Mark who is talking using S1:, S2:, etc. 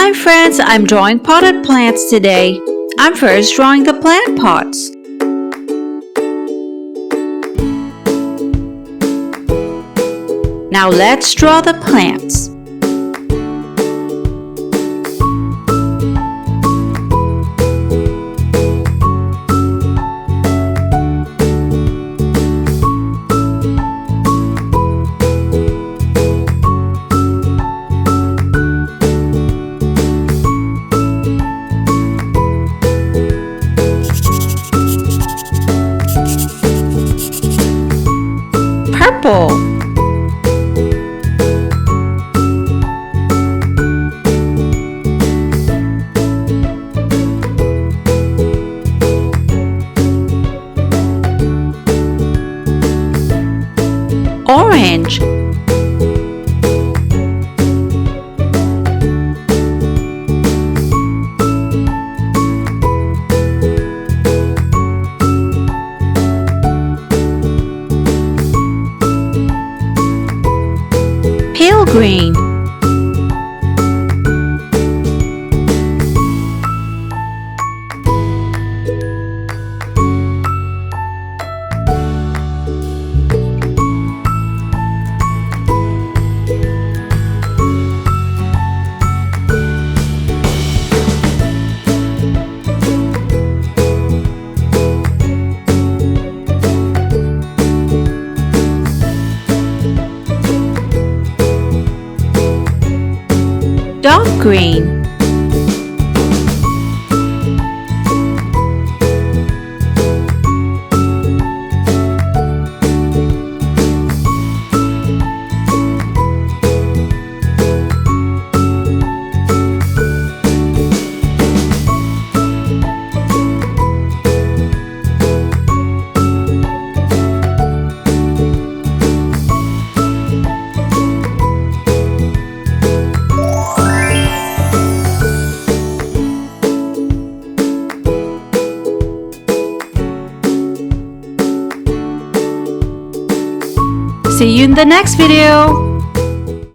S1: Hi friends, I'm drawing potted plants today. I'm first drawing the plant pots. Now let's draw the plants. Purple, orange, pale green, dark green, See you in the next video.